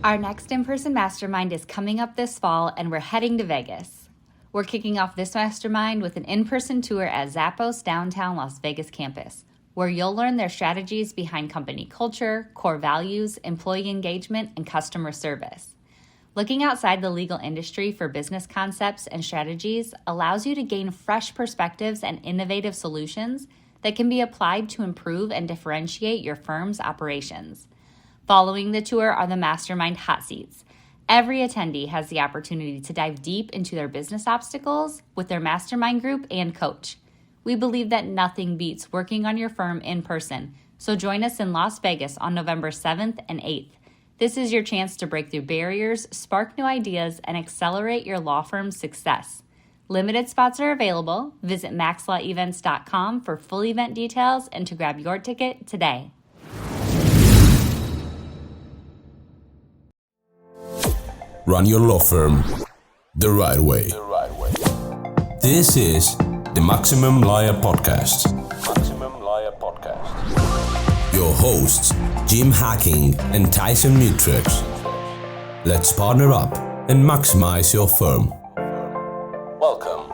Our next in-person mastermind is coming up this fall, and we're heading to Vegas. We're kicking off this mastermind with an in-person tour at Zappos downtown Las Vegas campus, where you'll learn their strategies behind company culture, core values, employee engagement, and customer service. Looking outside the legal industry for business concepts and strategies allows you to gain fresh perspectives and innovative solutions that can be applied to improve and differentiate your firm's operations. Following the tour are the mastermind hot seats. Every attendee has the opportunity to dive deep into their business obstacles with their mastermind group and coach. We believe that nothing beats working on your firm in person, so join us in Las Vegas on November 7th and 8th. This is your chance to break through barriers, spark new ideas, and accelerate your law firm's success. Limited spots are available. Visit maxlawevents.com for full event details and to grab your ticket today. Run your law firm the right way. This is the Maximum Lawyer Podcast. Your hosts, Jim Hacking and Tyson Mutrux. Let's partner up and maximize your firm. Welcome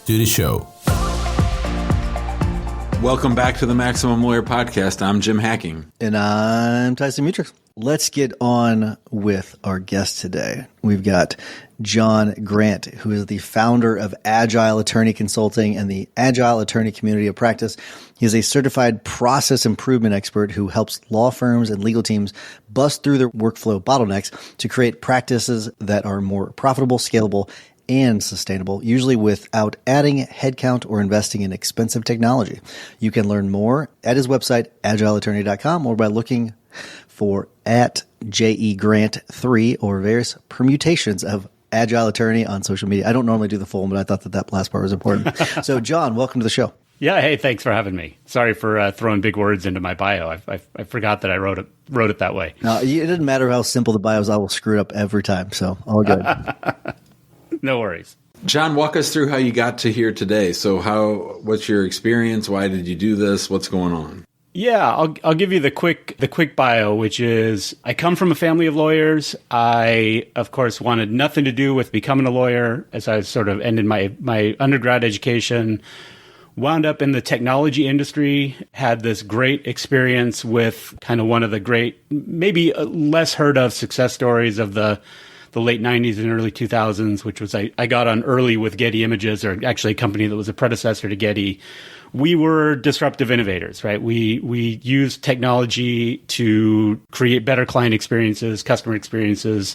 to the show. Welcome back to the Maximum Lawyer Podcast. I'm Jim Hacking. And I'm Tyson Mutrux. Let's get on with our guest today. We've got John Grant, who is the founder of Agile Attorney Consulting and the Agile Attorney Community of Practice. He is a certified process improvement expert who helps law firms and legal teams bust through their workflow bottlenecks to create practices that are more profitable, scalable, and sustainable, usually without adding headcount or investing in expensive technology. You can learn more at his website, agileattorney.com, or by looking for at JEGrant3 or various permutations of Agile Attorney on social media. I don't normally do the full, but I thought that last part was important. So, John, welcome to the show. Yeah, hey, thanks for having me. Sorry for throwing big words into my bio. I forgot that I wrote it that way. No, it doesn't matter how simple the bio is. I will screw it up every time. So, all good. No worries. John, walk us through how you got to here today. So what's your experience? Why did you do this? What's going on? Yeah, I'll give you the quick bio, which is I come from a family of lawyers. I, of course, wanted nothing to do with becoming a lawyer as I sort of ended my undergrad education, wound up in the technology industry, had this great experience with kind of one of the great, maybe less heard of success stories of the late 90s and early 2000s, which was I got on early with Getty Images, or actually a company that was a predecessor to Getty. We were disruptive innovators, right? We used technology to create better client experiences, customer experiences,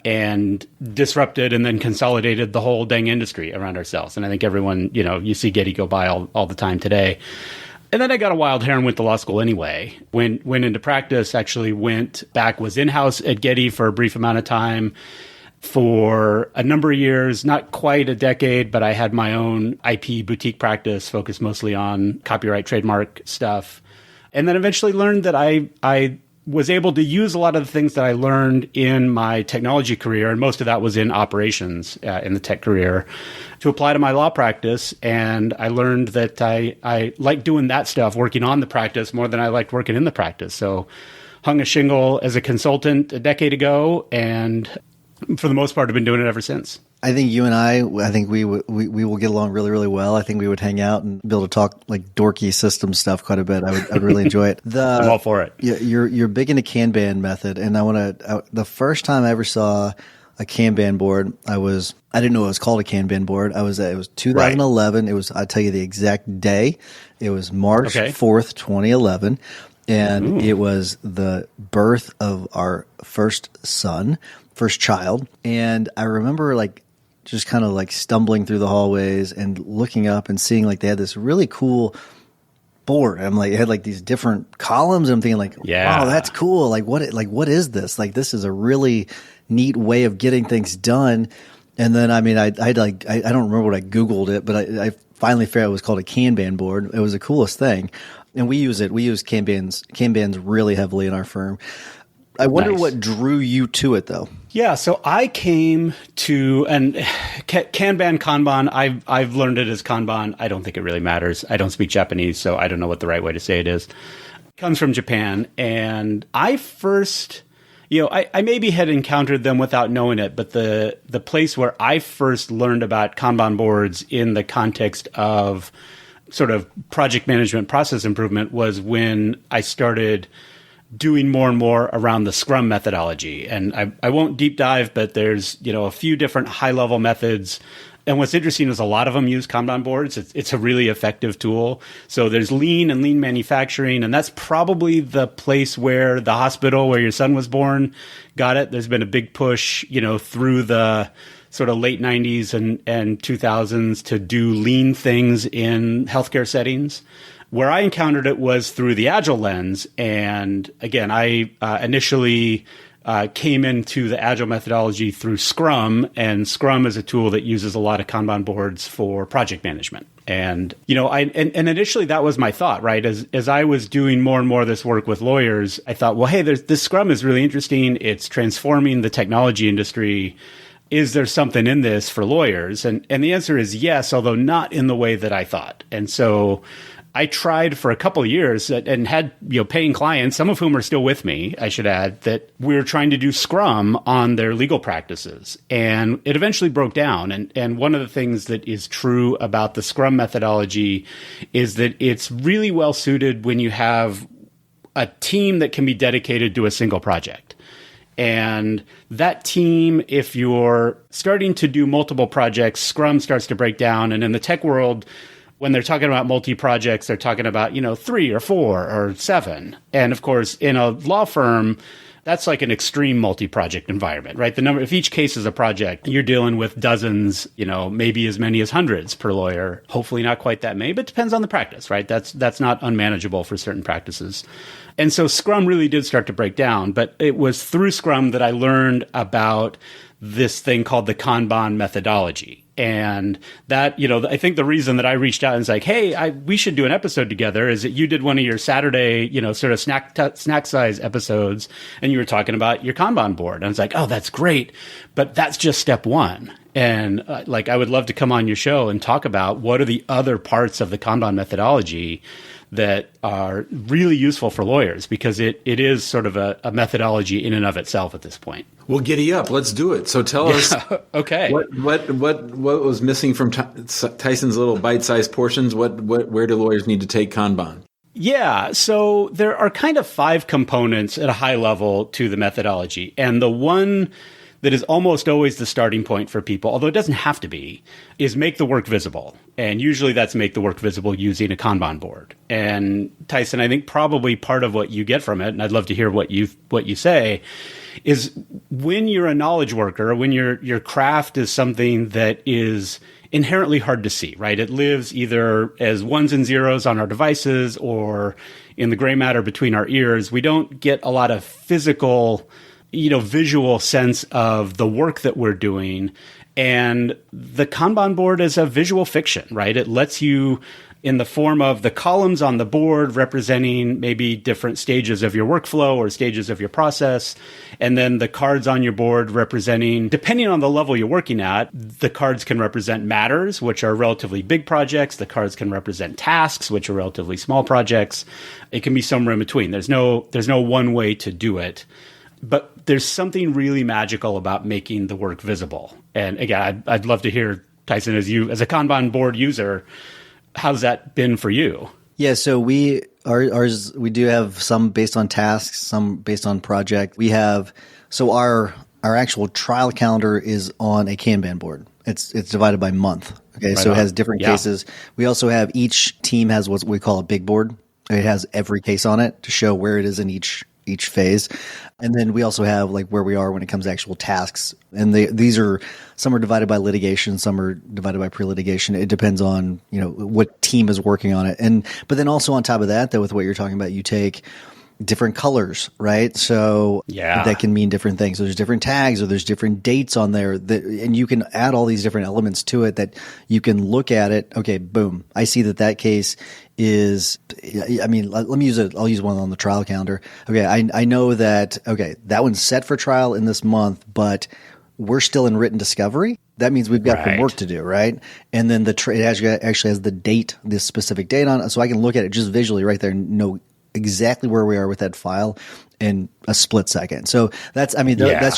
and disrupted and then consolidated the whole dang industry around ourselves. And I think everyone, you see Getty go by all the time today. And then I got a wild hair and went to law school anyway. Went into practice, actually was in-house at Getty for a brief amount of time. For a number of years, not quite a decade, but I had my own IP boutique practice focused mostly on copyright, trademark stuff. And then eventually learned that I was able to use a lot of the things that I learned in my technology career, and most of that was in operations in the tech career, to apply to my law practice. And I learned that I liked doing that stuff, working on the practice, more than I liked working in the practice. So hung a shingle as a consultant a decade ago, and for the most part, I've been doing it ever since. I think you and I think we will get along really, really well. I think we would hang out and be able to talk like dorky system stuff quite a bit. I'd really enjoy it. I'm all for it. You're big into Kanban method, and the first time I ever saw a Kanban board, I didn't know it was called a Kanban board. It was 2011. Right. I'll tell you the exact day. It was March 4th, 2011. And it was the birth of our first child. And I remember just kind of stumbling through the hallways and looking up and seeing they had this really cool board. I'm it had these different columns. And I'm thinking wow, that's cool. What is this? This is a really neat way of getting things done. And then, I don't remember what I Googled it, but I finally figured out it was called a Kanban board. It was the coolest thing. And we use Kanbans really heavily in our firm. I wonder what drew you to it, though. Yeah, so I came to Kanban, Kanban. I've learned it as Kanban. I don't think it really matters. I don't speak Japanese, so I don't know what the right way to say it is. It comes from Japan, and I first I maybe had encountered them without knowing it, but the place where I first learned about Kanban boards in the context of sort of project management process improvement was when I started doing more and more around the Scrum methodology. And I won't deep dive, but there's, a few different high-level methods. And what's interesting is a lot of them use Kanban boards. It's a really effective tool. So there's lean and lean manufacturing, and that's probably the place where the hospital where your son was born got it. There's been a big push, through the sort of late 90s and 2000s to do lean things in healthcare settings. Where I encountered it was through the Agile lens. And again, I initially came into the Agile methodology through Scrum, and Scrum is a tool that uses a lot of Kanban boards for project management. And, and initially that was my thought, right? As I was doing more and more of this work with lawyers, I thought, well, hey, this Scrum is really interesting. It's transforming the technology industry. Is there something in this for lawyers? And the answer is yes, although not in the way that I thought. And so I tried for a couple of years and had paying clients, some of whom are still with me, I should add, that we were trying to do Scrum on their legal practices. And it eventually broke down. And one of the things that is true about the Scrum methodology is that it's really well suited when you have a team that can be dedicated to a single project. And that team, if you're starting to do multiple projects, Scrum starts to break down. And in the tech world, when they're talking about multi-projects, they're talking about, 3 or 4 or 7. And of course, in a law firm, that's like an extreme multi-project environment, right? If each case is a project, you're dealing with dozens, maybe as many as hundreds per lawyer. Hopefully not quite that many, but it depends on the practice, right? That's not unmanageable for certain practices. And so Scrum really did start to break down, but it was through Scrum that I learned about this thing called the Kanban methodology. And that, I think the reason that I reached out and was like, hey, we should do an episode together is that you did one of your Saturday, sort of snack size episodes, and you were talking about your Kanban board. And I was like, oh, that's great. But that's just step one. And I would love to come on your show and talk about what are the other parts of the Kanban methodology that are really usly for lawyers, because it is sort of a methodology in and of itself at this point. Well, giddy up. Let's do it. So tell us, okay, what was missing from Tyson's little bite-sized portions? Where do lawyers need to take Kanban? Yeah, so there are kind of 5 components at a high level to the methodology. And the one that is almost always the starting point for people, although it doesn't have to be, is make the work visible. And usually that's make the work visible using a Kanban board. And Tyson, I think probably part of what you get from it, and I'd love to hear what you say, is when you're a knowledge worker, when your craft is something that is inherently hard to see, right? It lives either as ones and zeros on our devices or in the gray matter between our ears. We don't get a lot of physical, visual sense of the work that we're doing. And the Kanban board is a visual fiction, right? It lets you, in the form of the columns on the board representing maybe different stages of your workflow or stages of your process, and then the cards on your board representing, depending on the level you're working at, the cards can represent matters, which are relatively big projects. The cards can represent tasks, which are relatively small projects. It can be somewhere in between. There's no one way to do it. But there's something really magical about making the work visible. And again, I'd love to hear, Tyson, as a Kanban board user, how's that been for you? Yeah, so we do have some based on tasks, some based on project. We have our actual trial calendar is on a Kanban board. It's divided by month. Okay, right, so it has different cases. We also have, each team has what we call a big board. It has every case on it to show where it is in each phase. And then we also have where we are when it comes to actual tasks. And these are, some are divided by litigation, some are divided by pre-litigation. It depends on, what team is working on it. But then also on top of that, though, with what you're talking about, you take different colors, right? So that can mean different things. So there's different tags, or there's different dates on there and you can add all these different elements to it that you can look at it. Okay, boom. I see that case is, let me use it. I'll use one on the trial calendar. Okay. I know that, that one's set for trial in this month, but we're still in written discovery. That means we've got some work to do, right? And then it actually has the date, this specific date on it. So I can look at it just visually right there and know exactly where we are with that file. in a split second. So that's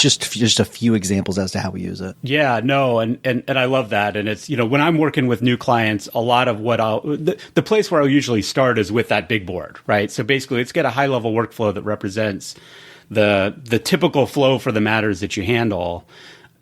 just a few examples as to how we use it. Yeah, no, and I love that. And it's, when I'm working with new clients, a lot of what the place where I'll usually start is with that big board, right? So basically, let's get a high level workflow that represents the typical flow for the matters that you handle.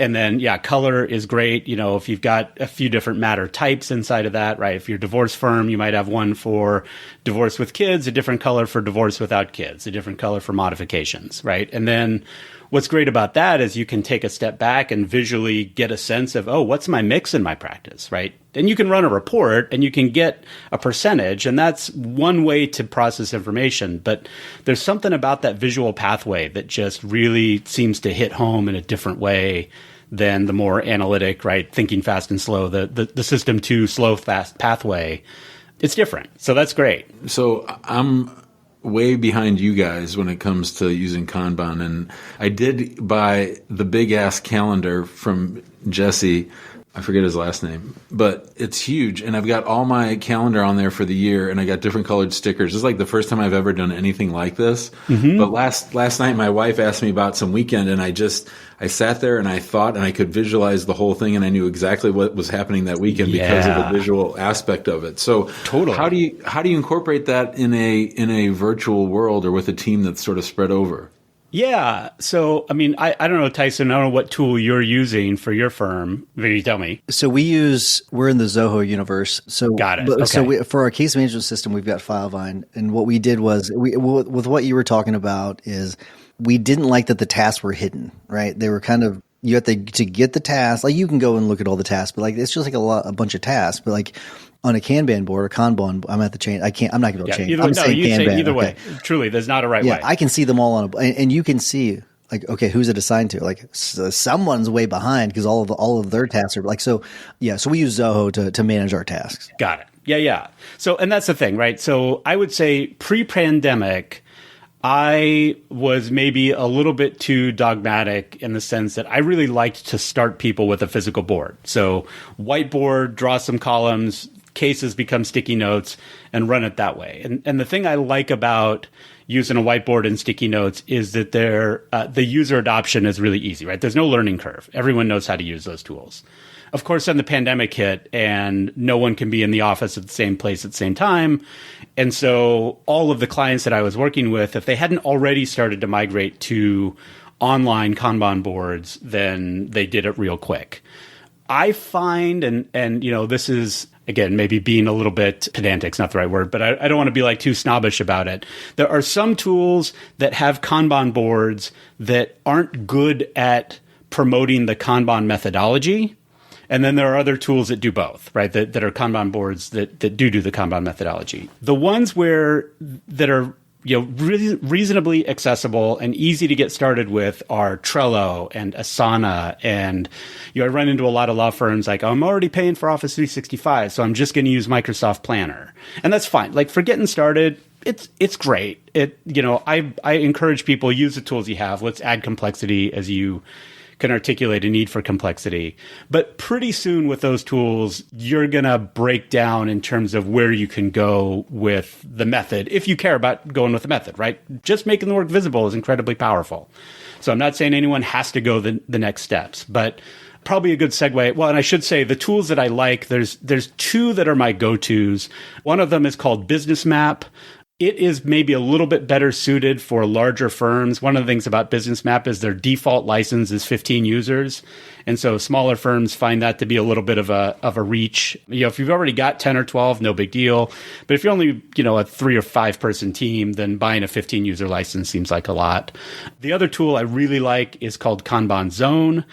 And then, color is great. If you've got a few different matter types inside of that, right? If you're a divorce firm, you might have one for divorce with kids, a different color for divorce without kids, a different color for modifications, right? And then what's great about that is you can take a step back and visually get a sense of, what's my mix in my practice, right? And you can run a report and you can get a percentage, and that's one way to process information. But there's something about that visual pathway that just really seems to hit home in a different way than the more analytic, right? Thinking fast and slow, the system to slow fast pathway. It's different. So that's great. So I'm way behind you guys when it comes to using Kanban. And I did buy the big ass calendar from Jesse. I forget his last name, but it's huge. And I've got all my calendar on there for the year, and I got different colored stickers. It's like the first time I've ever done anything like this. Mm-hmm. But last night, my wife asked me about some weekend, and I sat there and I thought, and I could visualize the whole thing, and I knew exactly what was happening that weekend because of the visual aspect of it. So totally. How do you incorporate that in a virtual world or with a team that's sort of spread over? Yeah. So, I mean, I don't know, Tyson, I don't know what tool you're using for your firm. Maybe tell me. So we're in the Zoho universe. So got it. Okay. So for our case management system, we've got Filevine. And what we did was, with what you were talking about is we didn't like that the tasks were hidden, right? They were kind of, you have to get the task. Like, you can go and look at all the tasks, but like, it's just like a bunch of tasks. But like, on a Kanban board or Kanban, I'm at the change. I'm not going to change. I'm saying Kanban. Say either way. Truly, there's not a right way. I can see them all and you can see, like, okay, who's it assigned to? Like, someone's way behind because all of their tasks are like, so yeah. So we use Zoho to manage our tasks. Got it. Yeah. So, and that's the thing, right? So I would say pre-pandemic, I was maybe a little bit too dogmatic in the sense that I really liked to start people with a physical board. So whiteboard, draw some columns, cases become sticky notes, and run it that way. And the thing I like about using a whiteboard and sticky notes is that the user adoption is really easy, right? There's no learning curve. Everyone knows how to use those tools. Of course, then the pandemic hit and no one can be in the office at the same place at the same time. And so all of the clients that I was working with, if they hadn't already started to migrate to online Kanban boards, then they did it real quick. I find, and this is, again, maybe being a little bit pedantic is not the right word, but I don't want to be like too snobbish about it. There are some tools that have Kanban boards that aren't good at promoting the Kanban methodology. And then there are other tools that do both, right? That are Kanban boards that do the Kanban methodology. The ones that are really reasonably accessible and easy to get started with are Trello and Asana. And I run into a lot of law firms like, I'm already paying for Office 365, so I'm just going to use Microsoft Planner. And that's fine. Like, for getting started, it's great. I encourage people, use the tools you have. Let's add complexity as you can articulate a need for complexity. But pretty soon with those tools, you're going to break down in terms of where you can go with the method, if you care about going with the method, right? Just making the work visible is incredibly powerful. So I'm not saying anyone has to go the next steps, but probably a good segue. Well, and I should say the tools that I like, there's two that are my go-tos. One of them is called BusinessMap. It is maybe a little bit better suited for larger firms. One of the things about BusinessMap is their default license is 15 users. And so smaller firms find that to be a little bit of a reach. If you've already got 10 or 12, no big deal. But if you're only, a 3 or 5 person team, then buying a 15 user license seems like a lot. The other tool I really like is called Kanban Zone.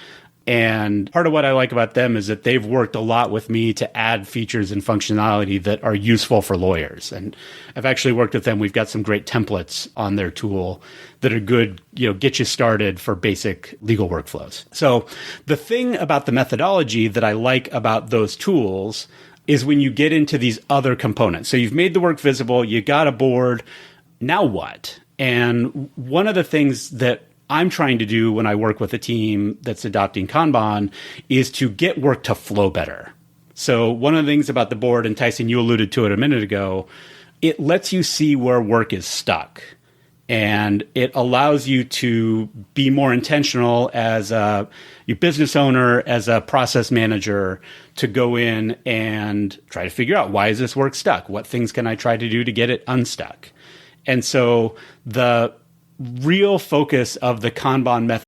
And part of what I like about them is that they've worked a lot with me to add features and functionality that are useful for lawyers. And I've actually worked with them. We've got some great templates on their tool that are good, get you started for basic legal workflows. So the thing about the methodology that I like about those tools is when you get into these other components. So you've made the work visible, you got a board, now what? And one of the things that I'm trying to do when I work with a team that's adopting Kanban is to get work to flow better. So one of the things about the board, and Tyson, you alluded to it a minute ago, it lets you see where work is stuck. And it allows you to be more intentional as your business owner, as a process manager, to go in and try to figure out, why is this work stuck? What things can I try to do to get it unstuck? And so the real focus of the Kanban method.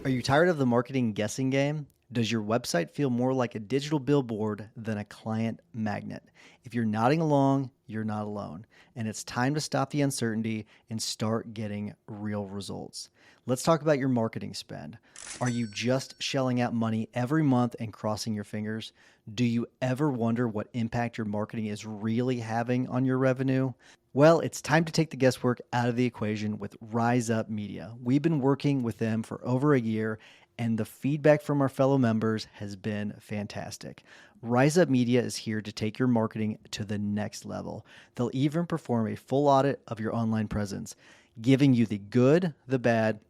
Are you tired of the marketing guessing game? Does your website feel more like a digital billboard than a client magnet? If you're nodding along, you're not alone. And it's time to stop the uncertainty and start getting real results. Let's talk about your marketing spend. Are you just shelling out money every month and crossing your fingers? Do you ever wonder what impact your marketing is really having on your revenue? Well, it's time to take the guesswork out of the equation with Rise Up Media. We've been working with them for over a year, and the feedback from our fellow members has been fantastic. Rise Up Media is here to take your marketing to the next level. They'll even perform a full audit of your online presence, giving you the good, the bad,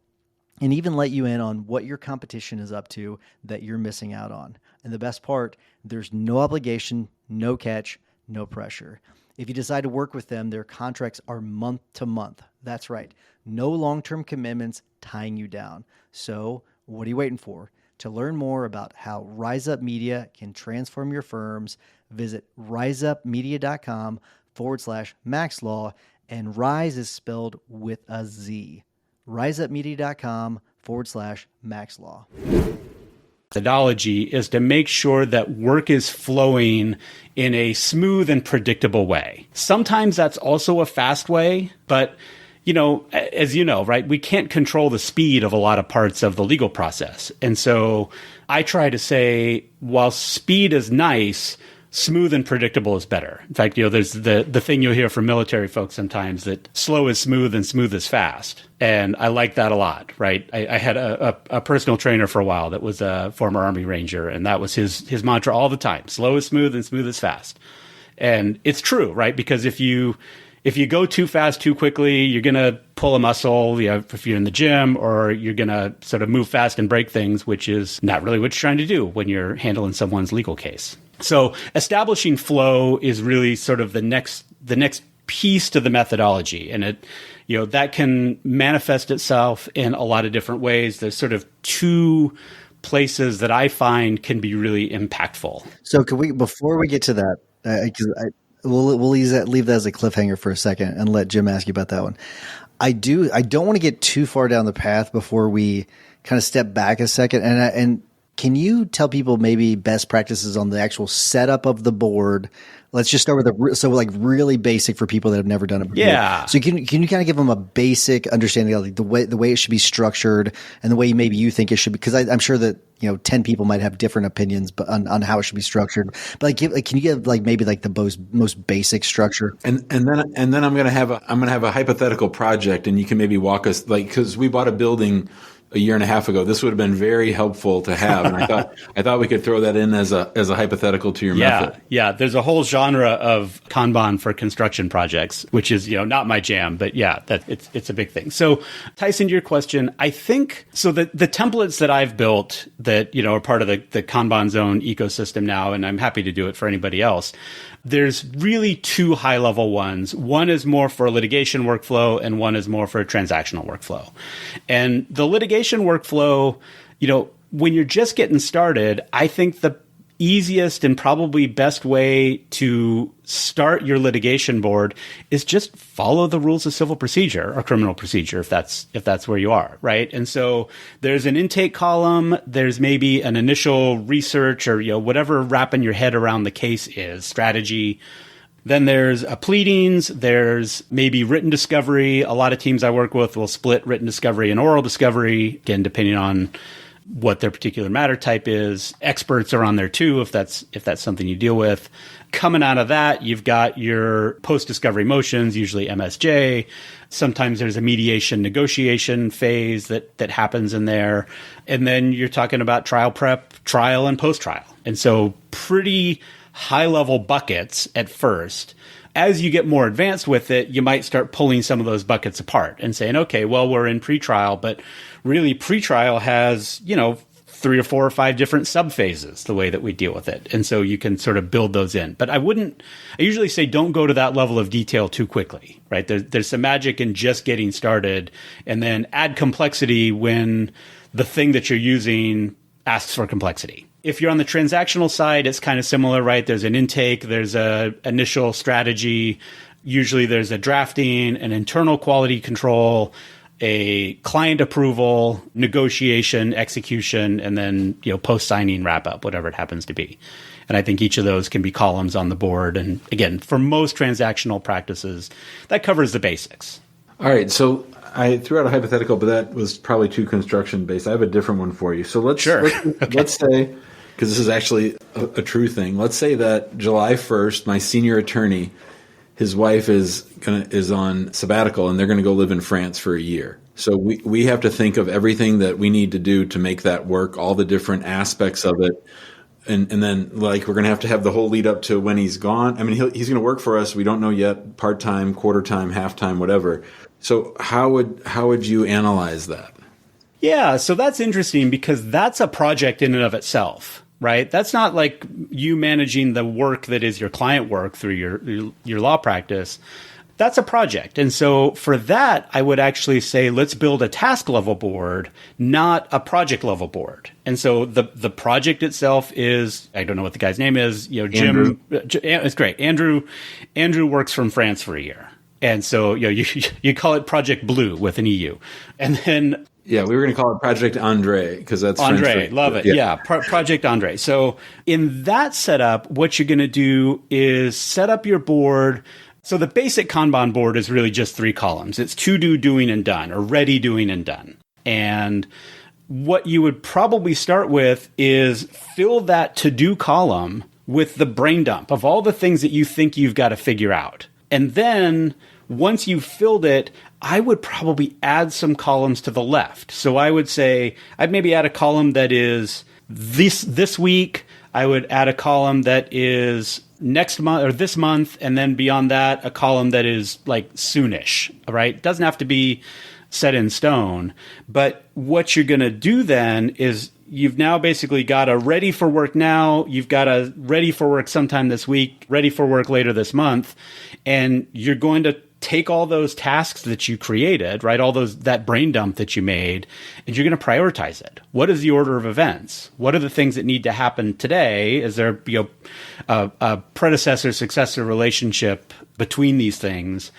and even let you in on what your competition is up to that you're missing out on. And the best part, there's no obligation, no catch, no pressure. If you decide to work with them, their contracts are month to month. That's right. No long-term commitments tying you down. So what are you waiting for? To learn more about how Rise Up Media can transform your firms, visit riseupmedia.com/maxlaw, and Rise is spelled with a Z. riseupmedia.com/maxlaw. Methodology is to make sure that work is flowing in a smooth and predictable way. Sometimes that's also a fast way, but as you know, right, we can't control the speed of a lot of parts of the legal process. And so I try to say, while speed is nice, smooth and predictable is better. In fact, there's the thing you'll hear from military folks sometimes, that slow is smooth and smooth is fast. And I like that a lot, right? I had a personal trainer for a while that was a former Army Ranger, and that was his mantra all the time: slow is smooth and smooth is fast. And it's true, right? Because if you go too fast, too quickly, you're going to pull a muscle, if you're in the gym, or you're going to sort of move fast and break things, which is not really what you're trying to do when you're handling someone's legal case. So establishing flow is really sort of the next piece to the methodology. And that can manifest itself in a lot of different ways. There's sort of two places that I find can be really impactful. So can we, before we get to that, we'll leave that as a cliffhanger for a second and let Jim ask you about that one. I don't want to get too far down the path before we kind of step back a second. And can you tell people maybe best practices on the actual setup of the board? Let's just start with really basic for people that have never done it before. Yeah. So can you kind of give them a basic understanding of the way it should be structured and the way maybe you think it should be? Because I'm sure that 10 people might have different opinions, but on how it should be structured. But can you give maybe the most basic structure? And then I'm gonna have a hypothetical project, and you can maybe walk us, because we bought a building a year and a half ago. This would have been very helpful to have, and I thought we could throw that in as a hypothetical to your method. Yeah, there's a whole genre of Kanban for construction projects, which is not my jam, but it's a big thing. So Tyson, to your question, I think so. The templates that I've built that are part of the Kanban Zone ecosystem now, and I'm happy to do it for anybody else. There's really two high-level ones. One is more for litigation workflow, and one is more for transactional workflow. And the litigation workflow, when you're just getting started, I think the easiest and probably best way to start your litigation board is just follow the rules of civil procedure or criminal procedure, if that's where you are, right? And so there's an intake column, there's maybe an initial research or whatever wrapping your head around the case is, strategy. Then there's a pleadings, there's maybe written discovery. A lot of teams I work with will split written discovery and oral discovery, again, depending on what their particular matter type is. Experts are on there too, if that's something you deal with. Coming out of that, you've got your post-discovery motions, usually MSJ. Sometimes there's a mediation negotiation phase that happens in there. And then you're talking about trial prep, trial, and post-trial. And so pretty high-level buckets at first. As you get more advanced with it, you might start pulling some of those buckets apart and saying, okay, well, we're in pretrial, but really pretrial has, 3 or 4 or 5 different subphases, the way that we deal with it. And so you can sort of build those in. But I usually say don't go to that level of detail too quickly, right? There's some magic in just getting started, and then add complexity when the thing that you're using asks for complexity. If you're on the transactional side, it's kind of similar, right? There's an intake, there's a initial strategy. Usually there's a drafting, an internal quality control, a client approval, negotiation, execution, and then, post-signing wrap up, whatever it happens to be. And I think each of those can be columns on the board. And again, for most transactional practices, that covers the basics. All right. So I threw out a hypothetical, but that was probably too construction based. I have a different one for you. So let's say, because this is actually a true thing. Let's say that July 1st, my senior attorney, his wife is on sabbatical, and they're going to go live in France for a year. So we have to think of everything that we need to do to make that work, all the different aspects of it. And then, like, we're going to have the whole lead up to when he's gone. I mean, he's going to work for us. We don't know yet, part-time, quarter-time, half-time, whatever. So how would you analyze that? Yeah, so that's interesting because that's a project in and of itself, right? That's not like you managing the work that is your client work through your law practice. That's a project. And so for that, I would actually say, let's build a task level board, not a project level board. And so the project itself is, I don't know what the guy's name is, Jim. It's great. Andrew works from France for a year. And so, you call it Project Blue with an EU. And then, yeah, we were going to call it Project Andre because that's Andre. French. Love it. Yeah, Project Andre. So in that setup, what you're going to do is set up your board. So the basic Kanban board is really just 3 columns. It's to do, doing, and done, or ready, doing, and done. And what you would probably start with is fill that to do column with the brain dump of all the things that you think you've got to figure out. And then once you've filled it, I would probably add some columns to the left. So I would say I'd maybe add a column that is this week. I would add a column that is next month or this month. And then beyond that, a column that is like soonish, right? It doesn't have to be set in stone. But what you're going to do then is you've now basically got a ready for work now. You've got a ready for work sometime this week, ready for work later this month. And you're going to take all those tasks that you created, right? That brain dump that you made, and you're going to prioritize it. What is the order of events? What are the things that need to happen today? Is there a predecessor successor relationship between these things?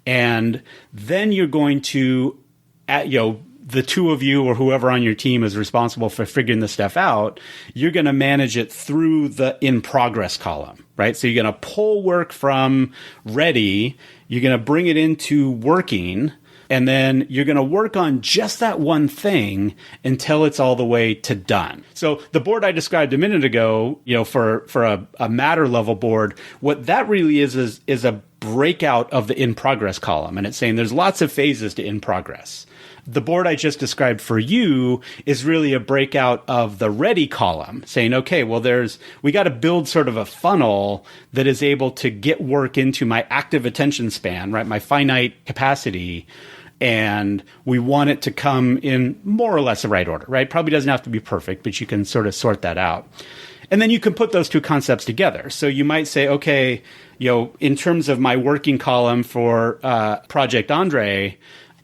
And then you're going to, the two of you or whoever on your team is responsible for figuring this stuff out, you're going to manage it through the in progress column, right? So you're going to pull work from ready, you're going to bring it into working, and then you're going to work on just that one thing until it's all the way to done. So the board I described a minute ago, for a matter level board, what that really is a breakout of the in progress column. And it's saying there's lots of phases to in progress. The board I just described for you is really a breakout of the ready column, saying, okay, well, we got to build sort of a funnel that is able to get work into my active attention span, right? My finite capacity. And we want it to come in more or less the right order, right? Probably doesn't have to be perfect, but you can sort of sort that out. And then you can put those two concepts together. So you might say, okay, in terms of my working column for Project Andre,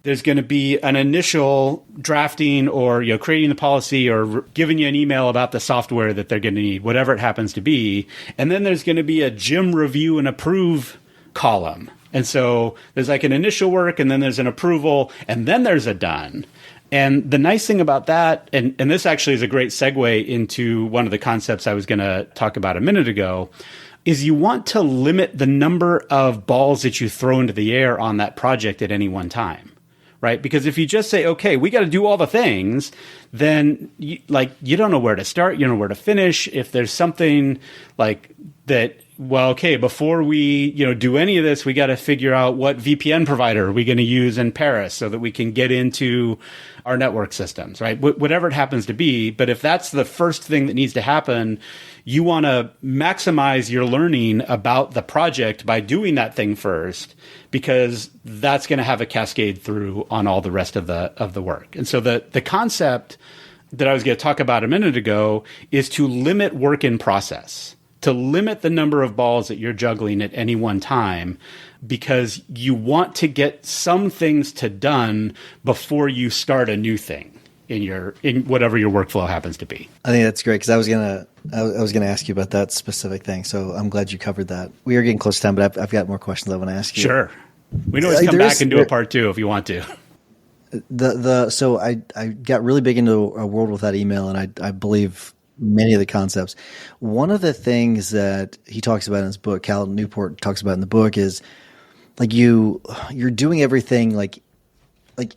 there's going to be an initial drafting or creating the policy or giving you an email about the software that they're going to need, whatever it happens to be. And then there's going to be a Jim review and approve column. And so there's like an initial work, and then there's an approval, and then there's a done. And the nice thing about that, and this actually is a great segue into one of the concepts I was going to talk about a minute ago, is you want to limit the number of balls that you throw into the air on that project at any one time. Right? Because if you just say, okay, we got to do all the things, then you don't know where to start. You don't know where to finish. If there's something like that, well, okay, before we, do any of this, we got to figure out what VPN provider are we going to use in Paris so that we can get into our network systems, right? Whatever it happens to be. But if that's the first thing that needs to happen, you want to maximize your learning about the project by doing that thing first, because that's going to have a cascade through on all the rest of the work. And so the concept that I was going to talk about a minute ago is to limit work in process, to limit the number of balls that you're juggling at any one time, because you want to get some things done before you start a new thing in whatever your workflow happens to be. I think that's great, because I was gonna ask you about that specific thing. So I'm glad you covered that. We are getting close to time, but I've got more questions I want to ask you. Sure, we can always come back and do a part 2 if you want to. So I got really big into a world without email, and I believe many of the concepts. One of the things that he talks about in his book, Cal Newport talks about in the book, is like you're doing everything like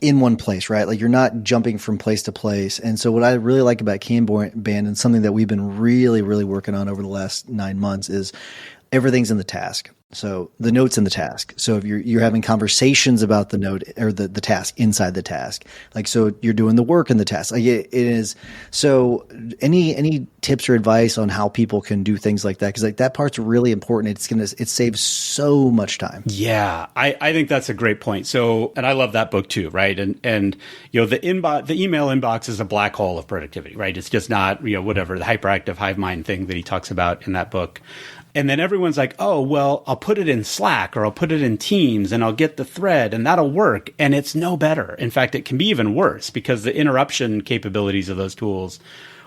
in one place, right? Like you're not jumping from place to place. And so what I really like about Kanban, and something that we've been really, really working on over the last 9 months, is everything's in the task. So the note's in the task. So if you're having conversations about the note or the task inside the task, like, so you're doing the work in the task. Like it is. So any tips or advice on how people can do things like that? Because like that part's really important. It saves so much time. Yeah, I think that's a great point. So, and I love that book too, right? And the email inbox is a black hole of productivity, right? It's just not whatever the hyperactive hive mind thing that he talks about in that book. And then everyone's like, oh, well, I'll put it in Slack or I'll put it in Teams and I'll get the thread and that'll work. And it's no better. In fact, it can be even worse because the interruption capabilities of those tools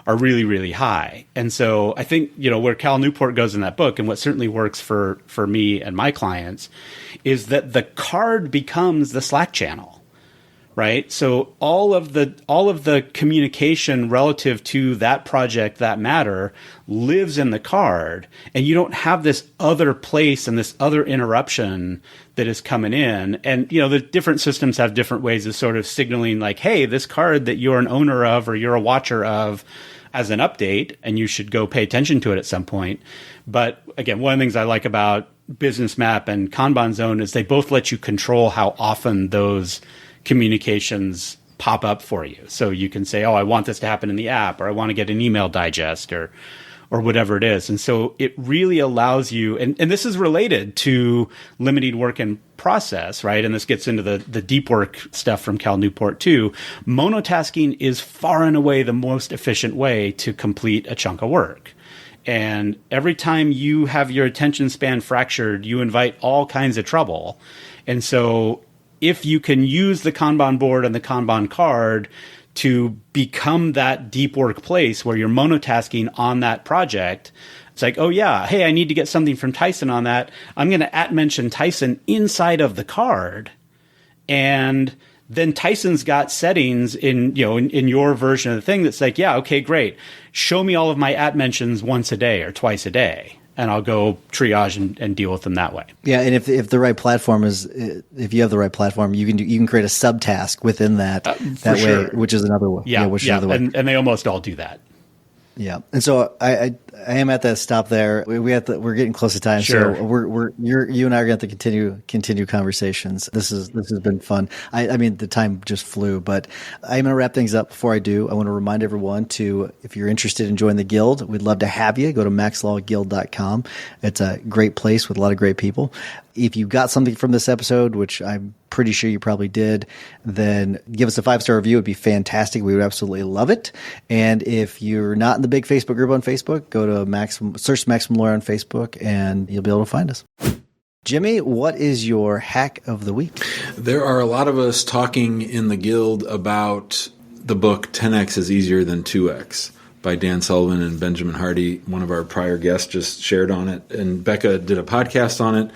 are really, really high. And so I think, where Cal Newport goes in that book, and what certainly works for me and my clients, is that the card becomes the Slack channel. Right. So all of the communication relative to that project, that matter, lives in the card, and you don't have this other place and this other interruption that is coming in. And, the different systems have different ways of sort of signaling like, hey, this card that you're an owner of or you're a watcher of as an update, and you should go pay attention to it at some point. But again, one of the things I like about BusinessMap and Kanban Zone is they both let you control how often those communications pop up for you. So you can say, oh, I want this to happen in the app, or I want to get an email digest or whatever it is. And so it really allows you, and this is related to limiting work in process, right? And this gets into the deep work stuff from Cal Newport too. Monotasking is far and away the most efficient way to complete a chunk of work. And every time you have your attention span fractured, you invite all kinds of trouble. And so if you can use the Kanban board and the Kanban card to become that deep work place where you're monotasking on that project, it's like, oh yeah, hey, I need to get something from Tyson on that. I'm going to @mention Tyson inside of the card. And then Tyson's got settings in your version of the thing that's like, yeah, okay, great. Show me all of my @mentions once a day or twice a day. And I'll go triage and deal with them that way. Yeah, and if the right platform if you have the right platform, you can create a subtask within that way, sure. Which is another way. Another way. And they almost all do that. Yeah, and so I am at that stop there. We're getting close to time, sure. So you and I are going to have to continue conversations. This has been fun. I mean, the time just flew, but I'm going to wrap things up. Before I do, I want to remind everyone if you're interested in joining the guild, we'd love to have you. Go to maxlawguild.com. It's a great place with a lot of great people. If you got something from this episode, which I'm pretty sure you probably did, then give us a 5-star review. It'd be fantastic. We would absolutely love it. And if you're not in the big Facebook group on Facebook, go to search Maximum Lawyer on Facebook and you'll be able to find us. Jimmy, what is your hack of the week? There are a lot of us talking in the guild about the book 10X is Easier Than 2X by Dan Sullivan and Benjamin Hardy. One of our prior guests just shared on it, and Becca did a podcast on it.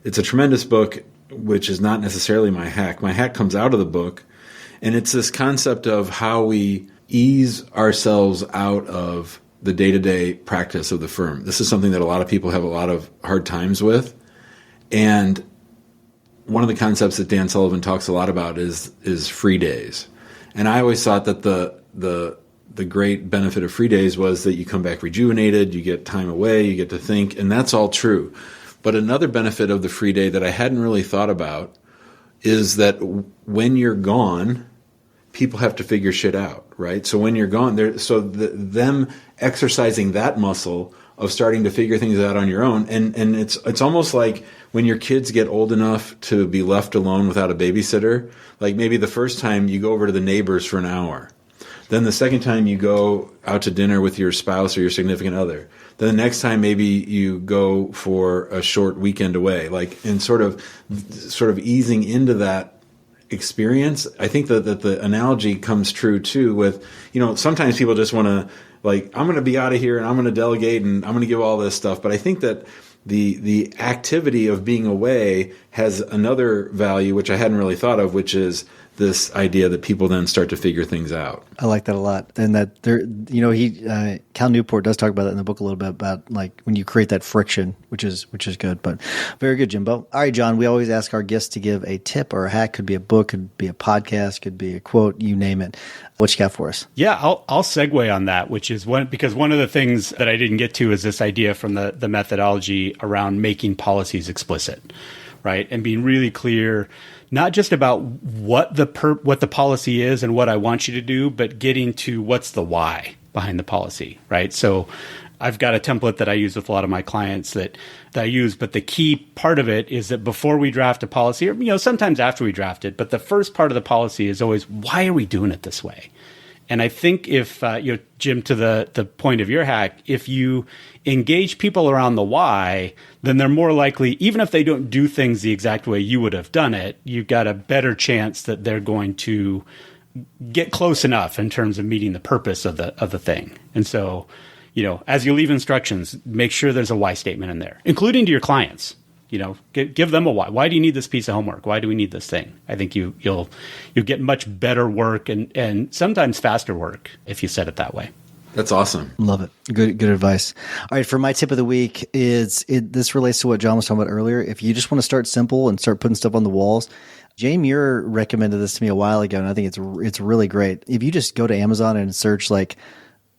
It's a tremendous book, which is not necessarily my hack. My hack comes out of the book, and it's this concept of how we ease ourselves out of the day-to-day practice of the firm. This is something that a lot of people have a lot of hard times with. And one of the concepts that Dan Sullivan talks a lot about is free days. And I always thought that the great benefit of free days was that you come back rejuvenated, you get time away, you get to think, and that's all true. But another benefit of the free day that I hadn't really thought about is that when you're gone, people have to figure shit out, right? So when you're gone, them exercising that muscle of starting to figure things out on your own, and it's almost like when your kids get old enough to be left alone without a babysitter, like maybe the first time you go over to the neighbors for an hour, Then the second time you go out to dinner with your spouse or your significant other. Then the next time maybe you go for a short weekend away, like, and sort of easing into that experience. I think that the analogy comes true too with, sometimes people just want to, like, I'm going to be out of here and I'm going to delegate and I'm going to give all this stuff. But I think that the activity of being away has another value, which I hadn't really thought of, which is this idea that people then start to figure things out. I like that a lot. And that there, Cal Newport does talk about that in the book a little bit, about like when you create that friction, which is good, but very good, Jimbo. All right, John, we always ask our guests to give a tip or a hack. Could be a book, could be a podcast, could be a quote, you name it. What you got for us? Yeah, I'll segue on that, which is because one of the things that I didn't get to is this idea from the methodology around making policies explicit, right? And being really clear, not just about what the policy is and what I want you to do, but getting to what's the why behind the policy, right? So I've got a template that I use with a lot of my clients that I use, but the key part of it is that before we draft a policy, or sometimes after we draft it, but the first part of the policy is always, why are we doing it this way? And I think if, Jim, to the point of your hack, if you engage people around the why, then they're more likely, even if they don't do things the exact way you would have done it, you've got a better chance that they're going to get close enough in terms of meeting the purpose of the thing. And so, as you leave instructions, make sure there's a why statement in there, including to your clients. Give them a why. Why do you need this piece of homework? Why do we need this thing? I think you'll get much better work and sometimes faster work if you set it that way. That's awesome. Love it. Good advice. All right, for my tip of the week this relates to what John was talking about earlier. If you just want to start simple and start putting stuff on the walls, Jay Muir recommended this to me a while ago, and I think it's really great. If you just go to Amazon and search like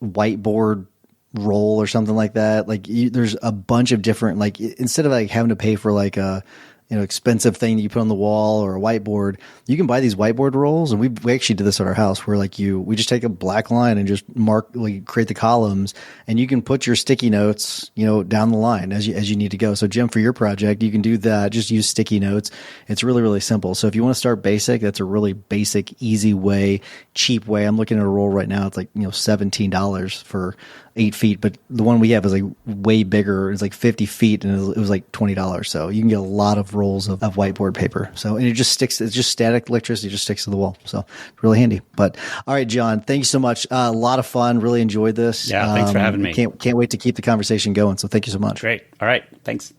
whiteboard roll or something like that, there's a bunch of different, like, instead of like having to pay for like a expensive thing that you put on the wall or a whiteboard, you can buy these whiteboard rolls. And we actually did this at our house where we just take a black line and just create the columns, and you can put your sticky notes, down the line as you need to go. So Jim, for your project, you can do that. Just use sticky notes. It's really, really simple. So if you want to start basic, that's a really basic, easy way, cheap way. I'm looking at a roll right now. It's like, $17 for 8 feet, but the one we have is like way bigger. It's like 50 feet and it was like $20. So you can get a lot of rolls of whiteboard paper. So, and it just sticks, it's just static electricity, it just sticks to the wall. So it's really handy. But all right, John, thank you so much. A lot of fun. Really enjoyed this. Yeah. Thanks for having me. Can't wait to keep the conversation going. So thank you so much. Great. All right. Thanks.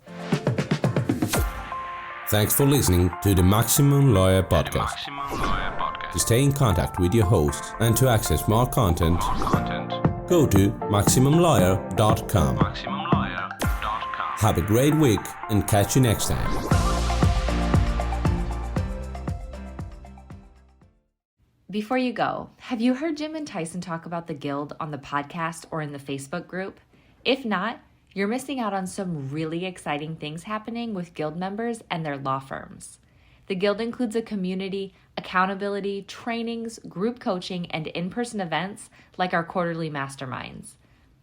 Thanks for listening to the Maximum Lawyer Podcast. To stay in contact with your host and to access more content, go to MaximumLawyer.com. Have a great week and catch you next time. Before you go, have you heard Jim and Tyson talk about the Guild on the podcast or in the Facebook group? If not, you're missing out on some really exciting things happening with Guild members and their law firms. The Guild includes a community, accountability, trainings, group coaching, and in-person events like our quarterly masterminds.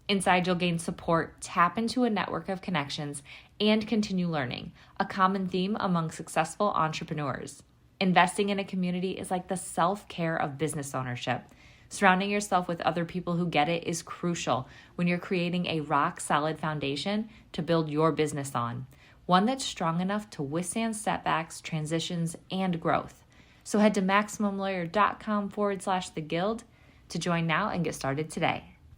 Inside, you'll gain support, tap into a network of connections, and continue learning, a common theme among successful entrepreneurs. Investing in a community is like the self-care of business ownership. Surrounding yourself with other people who get it is crucial when you're creating a rock-solid foundation to build your business on, one that's strong enough to withstand setbacks, transitions, and growth. So head to MaximumLawyer.com/the Guild to join now and get started today.